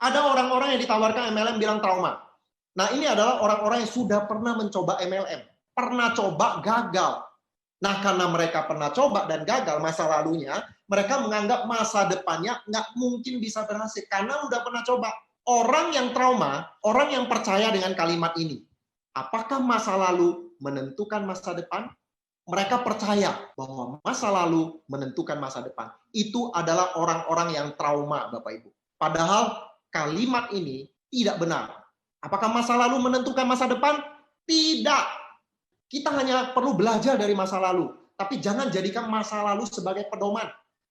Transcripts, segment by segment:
Ada orang-orang yang ditawarkan MLM bilang trauma. Nah, ini adalah orang-orang yang sudah pernah mencoba MLM. Pernah coba, gagal. Nah, karena mereka pernah coba dan gagal masa lalunya, mereka menganggap masa depannya nggak mungkin bisa berhasil. Karena udah pernah coba. Orang yang trauma, orang yang percaya dengan kalimat ini. Apakah masa lalu menentukan masa depan? Mereka percaya bahwa masa lalu menentukan masa depan. Itu adalah orang-orang yang trauma, Bapak Ibu. Padahal kalimat ini tidak benar. Apakah masa lalu menentukan masa depan? Tidak. Kita hanya perlu belajar dari masa lalu. Tapi jangan jadikan masa lalu sebagai pedoman.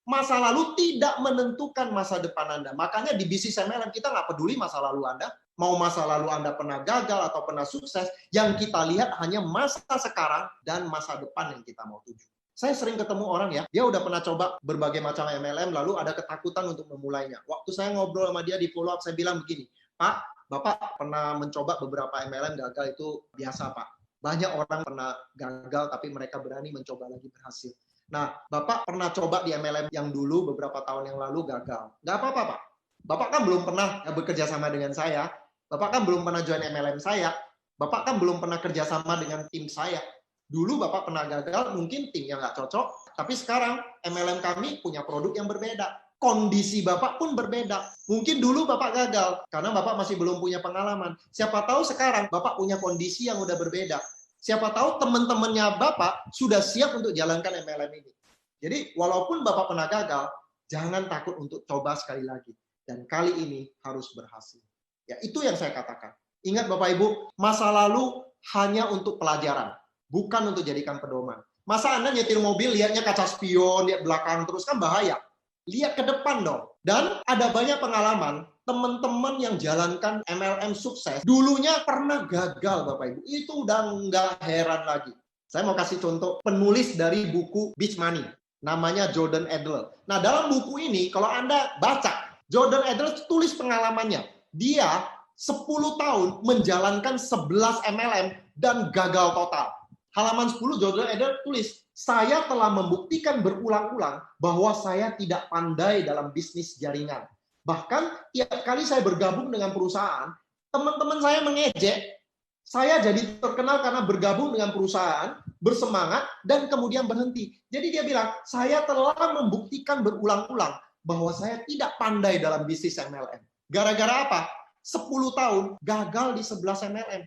Masa lalu tidak menentukan masa depan Anda. Makanya di bisnis MLM kita nggak peduli masa lalu Anda. Mau masa lalu Anda pernah gagal atau pernah sukses, yang kita lihat hanya masa sekarang dan masa depan yang kita mau tuju. Saya sering ketemu orang ya, dia udah pernah coba berbagai macam MLM, lalu ada ketakutan untuk memulainya. Waktu saya ngobrol sama dia di follow up, saya bilang begini, Pak, Bapak pernah mencoba beberapa MLM, gagal itu biasa Pak. Banyak orang pernah gagal, tapi mereka berani mencoba lagi berhasil. Nah, Bapak pernah coba di MLM yang dulu beberapa tahun yang lalu gagal. Nggak apa-apa, Pak. Bapak kan belum pernah bekerja sama dengan saya. Bapak kan belum pernah join MLM saya. Bapak kan belum pernah kerja sama dengan tim saya. Dulu Bapak pernah gagal, mungkin timnya nggak cocok. Tapi sekarang MLM kami punya produk yang berbeda. Kondisi Bapak pun berbeda. Mungkin dulu Bapak gagal, karena Bapak masih belum punya pengalaman. Siapa tahu sekarang Bapak punya kondisi yang udah berbeda. Siapa tahu teman-temannya Bapak sudah siap untuk jalankan MLM ini. Jadi walaupun Bapak pernah gagal, jangan takut untuk coba sekali lagi. Dan kali ini harus berhasil. Ya, itu yang saya katakan. Ingat Bapak Ibu, masa lalu hanya untuk pelajaran, bukan untuk jadikan pedoman. Masa Anda nyetir mobil, lihatnya kaca spion, lihat belakang terus, kan bahaya. Lihat ke depan dong. Dan ada banyak pengalaman, teman-teman yang jalankan MLM sukses, dulunya pernah gagal Bapak Ibu. Itu udah nggak heran lagi. Saya mau kasih contoh penulis dari buku Beach Money. Namanya Jordan Adler. Nah, dalam buku ini, kalau Anda baca, Jordan Adler tulis pengalamannya. Dia 10 tahun menjalankan 11 MLM dan gagal total. Halaman 10 Jordan Adler tulis, saya telah membuktikan berulang-ulang bahwa saya tidak pandai dalam bisnis jaringan. Bahkan tiap kali saya bergabung dengan perusahaan, teman-teman saya mengejek. Saya jadi terkenal karena bergabung dengan perusahaan, bersemangat, dan kemudian berhenti. Jadi dia bilang, saya telah membuktikan berulang-ulang bahwa saya tidak pandai dalam bisnis MLM. Gara-gara apa? 10 tahun gagal di 11 MLM.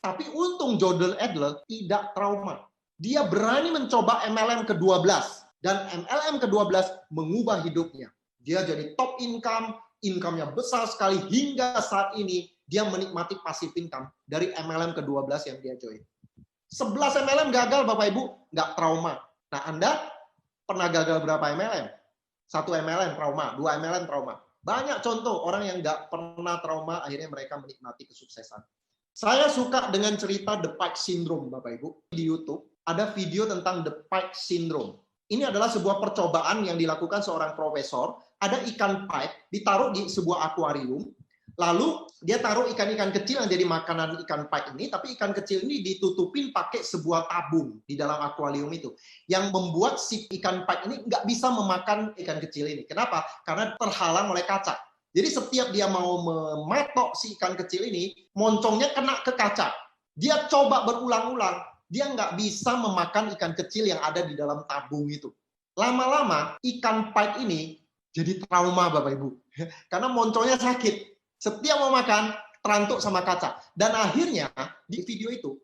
Tapi untung Jordan Adler tidak trauma. Dia berani mencoba MLM ke-12. Dan MLM ke-12 mengubah hidupnya. Dia jadi top income, income-nya besar sekali. Hingga saat ini dia menikmati passive income dari MLM ke-12 yang dia join. 11 MLM gagal Bapak Ibu, nggak trauma. Nah Anda pernah gagal berapa MLM? 1 MLM trauma, 2 MLM trauma. Banyak contoh orang yang nggak pernah trauma, akhirnya mereka menikmati kesuksesan. Saya suka dengan cerita The Pike Syndrome, Bapak Ibu. Di YouTube ada video tentang The Pike Syndrome. Ini adalah sebuah percobaan yang dilakukan seorang profesor. Ada ikan pike ditaruh di sebuah akuarium. Lalu dia taruh ikan-ikan kecil yang jadi makanan ikan pike ini, tapi ikan kecil ini ditutupin pakai sebuah tabung di dalam akuarium itu. Yang membuat si ikan pike ini nggak bisa memakan ikan kecil ini. Kenapa? Karena terhalang oleh kaca. Jadi setiap dia mau mematok si ikan kecil ini, moncongnya kena ke kaca. Dia coba berulang-ulang, dia nggak bisa memakan ikan kecil yang ada di dalam tabung itu. Lama-lama ikan pike ini jadi trauma Bapak Ibu. Karena moncongnya sakit. Setiap mau makan, terantuk sama kaca. Dan akhirnya di video itu,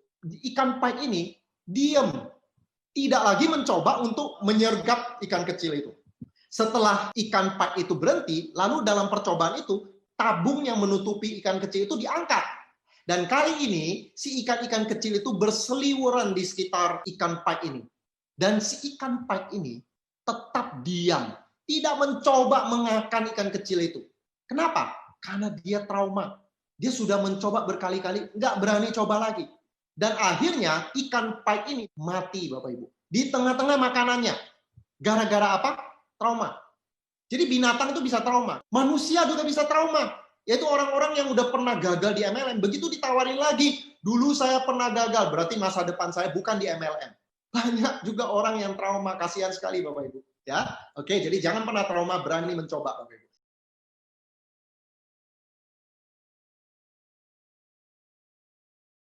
ikan pike ini diam. Tidak lagi mencoba untuk menyergap ikan kecil itu. Setelah ikan pike itu berhenti, lalu dalam percobaan itu, tabung yang menutupi ikan kecil itu diangkat. Dan kali ini, si ikan-ikan kecil itu berseliweran di sekitar ikan pike ini. Dan si ikan pike ini tetap diam. Tidak mencoba mengakan ikan kecil itu. Kenapa? Karena dia trauma. Dia sudah mencoba berkali-kali, nggak berani coba lagi. Dan akhirnya ikan pike ini mati, Bapak Ibu. Di tengah-tengah makanannya. Gara-gara apa? Trauma. Jadi binatang itu bisa trauma. Manusia juga bisa trauma. Yaitu orang-orang yang udah pernah gagal di MLM. Begitu ditawarin lagi, dulu saya pernah gagal, berarti masa depan saya bukan di MLM. Banyak juga orang yang trauma, kasihan sekali Bapak Ibu. Ya, oke, jadi jangan pernah trauma, berani mencoba Bapak Ibu.